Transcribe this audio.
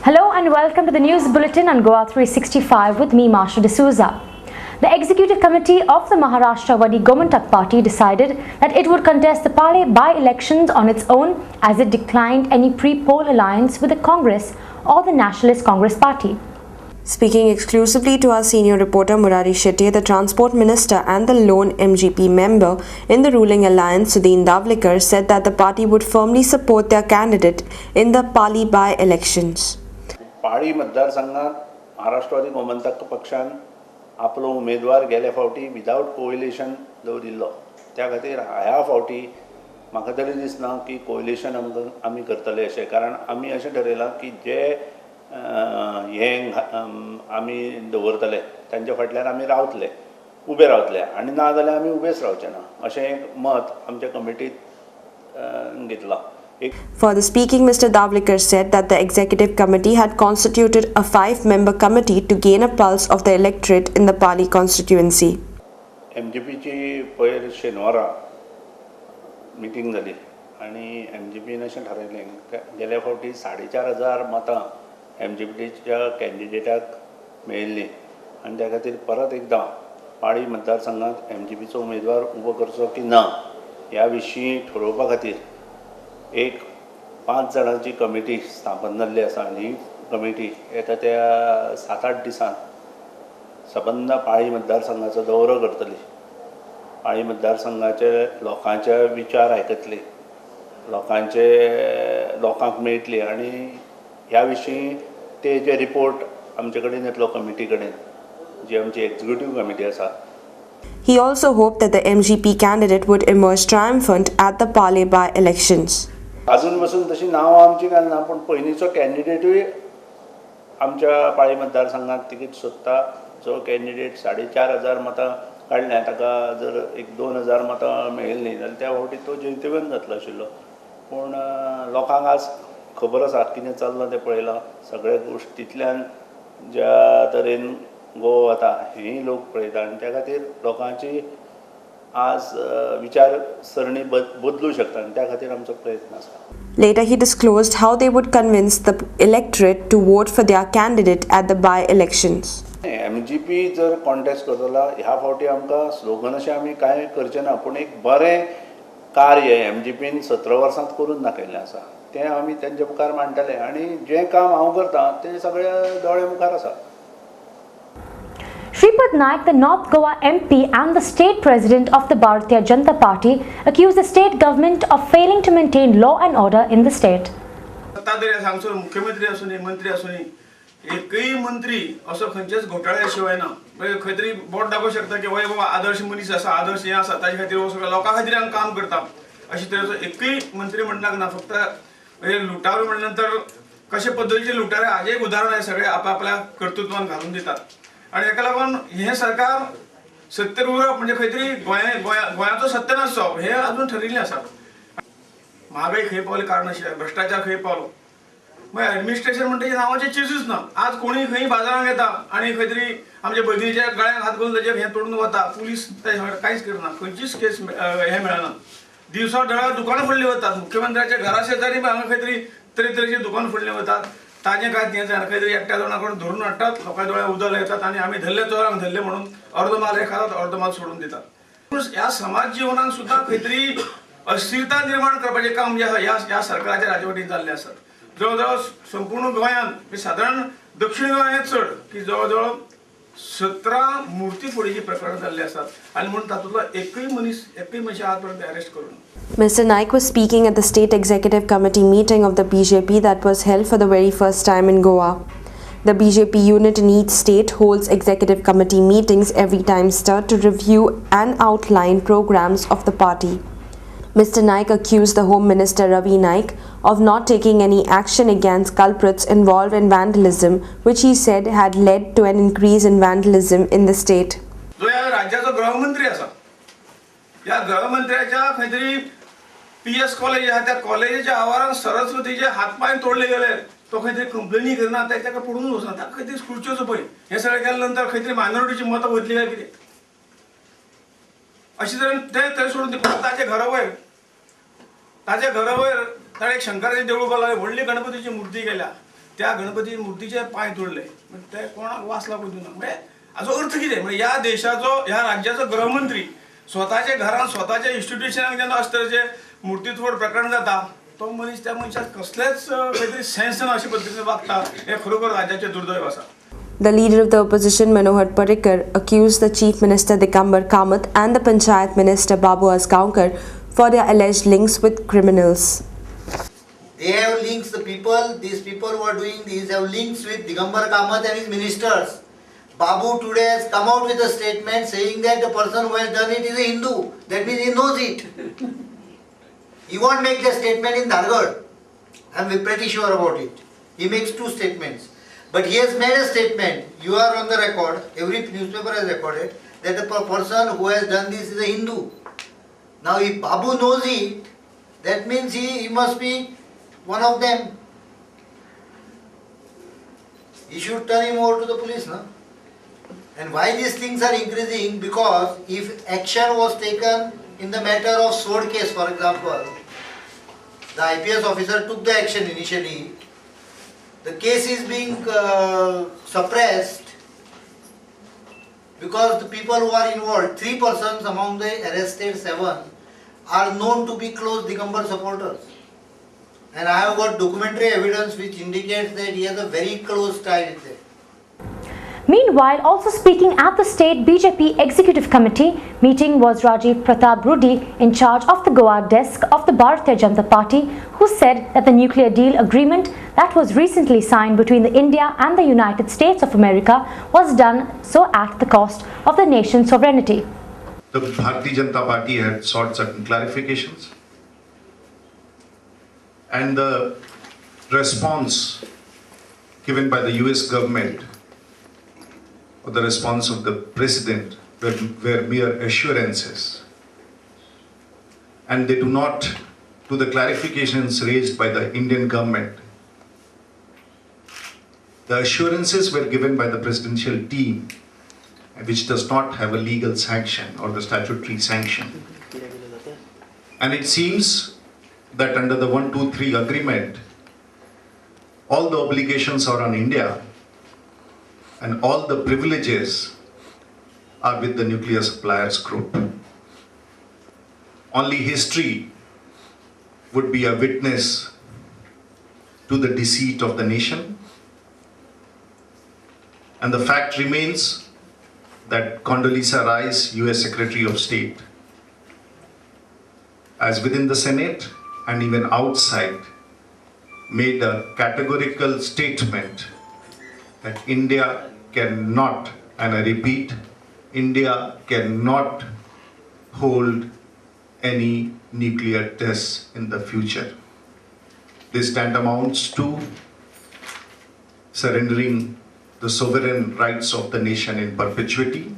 Hello and welcome to the news bulletin on Goa 365 with me, Marsha D'Souza. The Executive Committee of the Maharashtra Wadi Gomantak Party decided that it would contest the Pale by-elections on its own as it declined any pre-poll alliance with the Congress or the Nationalist Congress Party. Speaking exclusively to our senior reporter Murari Shetty, the Transport Minister and the lone MGP member in the ruling alliance, Sudhin Davlikar, said that the party would firmly support their candidate in the Pali by-elections. पाळी मतदारसंघात महाराष्ट्रवादी गोमंतक पक्षान आपलो उमेदवार गेल्या फावटी without coalition दवरिल्लो. त्या खातीर ह्या फावटी म्हाका तरी दिसना की कोएलिशन आमी करतले अशें, कारण आमी अशें ठरयलां की जे आमी दवरतले तांच्या फाटल्यान आमी रावतले, उबे रावतले, आनी ना जाल्यार आमी उबेच रावचे ना अशें एक मत आमच्या कमिटीत घेतलां. Further speaking, Mr. Davlikar said that the Executive Committee had constituted a 5-member committee to gain a pulse of the electorate in the Pali constituency. MGPची पयर शेनवारा मिटींग जाली आनी MGPन अशें ठरयलें गेल्या फावटी 4,500 मतां MGPच्या कॅन्डिडेटाक मेळिल्लीं आनी त्या खातीर परत एकदां पाळी मतदारसंघात MGPचो उमेदवार उबो करचो की ना ह्या विशीं ठरोवपा खातीर एक 5 जाणांची कमिटी स्थापन जाल्ली आसा आनी ही कमिटी येता त्या 7-8 दिसांत सबंद पाळी मतदारसंघाचो दौरो करतली. पाळी मतदारसंघाचे लोकांचे विचार आयकतली, लोकांक मेळटली आनी ह्या विशीं ते जे रिपोर्ट आमचे कडेन येतलो कमिटी कडेन, जी आमची एक्झिक्युटीव कमिटी आसा. He also hoped that the MGP candidate would emerge triumphant at the Pale by-elections. अजून पासून तशी नांवां आमची घालना, पूण पयलींचो कॅन्डिडेटूय आमच्या पाळी मतदारसंघात तिकीट सोदता. जो कॅन्डिडेट 4,500 मतां काडल्या ताका जर एक 2,000 मतां मेळिल्लीं जाल्यार त्या फावटी तो जैतवंत जातलो आशिल्लो. पूण लोकांक आज खबर आसा कितें चल्लां तें पळयलां. सगळे गोश्टींतल्यान ज्या तरेन गोवा वता हेंय लोक पळयता आनी त्या खातीर लोकांची आज विचारसरणी बदलू शकता आनी त्या खातीर आमचो प्रयत्न आसा. Later, he disclosed how they would convince the electorate to vote for their candidate at the by-elections. MGP जर कॉन्टेस्ट करतलो ह्या फावटी आमकां स्लोगन अशें आमी कांय करचें ना, पूण एक बरें कार्य MGPन 17 वर्सांत करून दाखयल्लें आसा तें आमी तेंचे मुखार मांडटले आनी जें काम हांव करतां तें सगळ्या दोळे मुखार आसा. Shripad Naik, the North Goa MP and the state president of the Bharatiya Janata Party, accused the state government of failing to maintain law and order in the state. सत्ताधारी सांगसर मुख्यमंत्री असून मंत्री असून एकही मंत्री असो खंयच्याच घोटाळ्या ना. खंय तरी बोट दाखोवंक शकता की वय बाबा आदर्श मनीस आसा, आदर्श हें आसा, ताचे खातीर हो सगळ्या लोकां खातीर हांव काम करता अशे तरेचो एकही मंत्री म्हणटाक ना. फक्त लुटारू म्हणल्या नंतर कशे पद्दतीचे लुटारे हाजें एक उदाहरण आहे. सगळे आपापल्या कर्तृत्वान घालून दितात आनी हेका लागून हें सरकार सत्तेर उरप म्हणजे खंय तरी गोंयाचो सत्यानाश जावप हें अजून ठरिल्लें आसा. म्हारगाय खंय पावली कारणाशिवाय, भ्रष्टाचार खंय पावलो, मागीर ऍडमिनिस्ट्रेशन म्हणटा नांवाचे चीजूच ना. आज कोणी खंय बाजारांत येता आनी खंय तरी आमच्या भगिनीच्या गळ्यांत हात घालून ताचेर हें तोडून वता, पुलीस कांयच करना, खंयचीच केस हें मेळना. दिवसा ढळा दुकानां फोडलीं वतात. मुख्यमंत्र्याच्या घरा शेजारी हांगा खंय तरी तरेतरेची दुकानां फोडलीं वतात. ताजें कांयच हें जायना. खंय तरी एकट्या जाणांकडून धरून हाडटात, लोकांच्या दोळ्यांत उदक येतात आनी आमी धरले चोरांक धरले म्हणून अर्द माल हे खातात, अर्द माल सोडून दितात. ह्या समाज जिवनाक सुद्दां खंय तरी अस्थिरता निर्माण करपाचें काम जें आसा ह्या सरकाराच्या राजवटींत जाल्लें आसा. जवळ संपूर्ण गोंयांत सादारण दक्षिण गोंयांत चड की जवळ 17 मुर्ती फोडीची प्रकरणां जाल्लीं आसात आनी म्हणून तातूंतलो एकूय मनीस आज पर्यंत अरेस्ट करून. Mr. Naik was speaking at the State Executive Committee meeting of the BJP that was held for the very first time in Goa. The BJP unit in each state holds executive committee meetings every trimester to review and outline programs of the party. Mr. Naik accused the Home Minister Ravi Naik of not taking any action against culprits involved in vandalism, which he said had led to an increase in vandalism in the state. जो या राज्याचा गृहमंत्री असा, या गृहमंत्र्याच्या खंय तरी PS college आहे, त्या कॉलेजच्या आवारात सरस्वतीचे हातपाय तोडले गेले, तो खंय तरी कंप्लेनी करना, त्याच्याकडे पडून वचना, ताका खंय तरी खुर्च्योचो पळय. हे सगळें केल्या खंय तरी मायनॉरिटीची मतां वतली काय कितें अशें तरेन ते थंय सोडून ताचे घरा वयर ताणें एक शंकराचें देवूळ बांदलां, व्हडली गणपतीची मुर्ती केल्या त्या गणपती मुर्तीचे पाय तोडले ते कोणाक वास लागू दिना म्हणजे हाचो अर्थ कितें म्हणजे ह्या देशाचो ह्या राज्याचो गृहमंत्री स्वताच्या घरान स्वताच्या इन्स्टिट्युशनाक जेन्ना अशें तरेचे मुर्तीतोड प्रकरण जाता तो मनीस त्या मनशाक कसलेच खंय तरी सेन्स ना अशे पद्दतीन वागता हे खरोखर राज्याचें दुर्दैव आसा. The leader of the opposition, Manohar Parrikar, accused the Chief Minister Digambar Kamath and the Panchayat Minister Babu Asgaonkar for their alleged links with criminals. They have links, these people who are doing these have links with Digambar Kamath and his ministers. Babu today has come out with a statement saying that the person who has done it is a Hindu. That means he knows it. He won't make the statement in Dharwad. I am pretty sure about it. He makes two statements. But he has made a statement, you are on the record, every newspaper has recorded, that the person who has done this is a Hindu. Now if Babu knows it, that means he must be one of them. He should turn him over to the police, no? And why these things are increasing? Because if action was taken in the matter of sword case, for example, the IPS officer took the action initially, the case is being suppressed because the people who are involved, 3 persons among the arrested 7 are known to be close Digambar supporters. And I have got documentary evidence which indicates that he has a very close tie with them. Meanwhile, also speaking at the State BJP Executive Committee meeting was Rajiv Pratap Rudy, in charge of the Goa desk of the Bharatiya Janata Party, who said that the nuclear deal agreement that was recently signed between India and the United States of America was done so at the cost of the nation's sovereignty. The Bharatiya Janata Party had sought certain clarifications, and the response given by the US government, or the response of the president, were mere assurances, and they do not, to the clarifications raised by the Indian government, the assurances were given by the presidential team, which does not have a legal sanction or the statutory sanction. And it seems that under the 123 agreement, all the obligations are on India and all the privileges are with the nuclear suppliers group. Only history would be a witness to the deceit of the nation. And the fact remains that Condoleezza Rice, US Secretary of State, as within the Senate and even outside, made a categorical statement that India cannot, and I repeat, India cannot hold any nuclear tests in the future. This tantamounts to surrendering the sovereign rights of the nation in perpetuity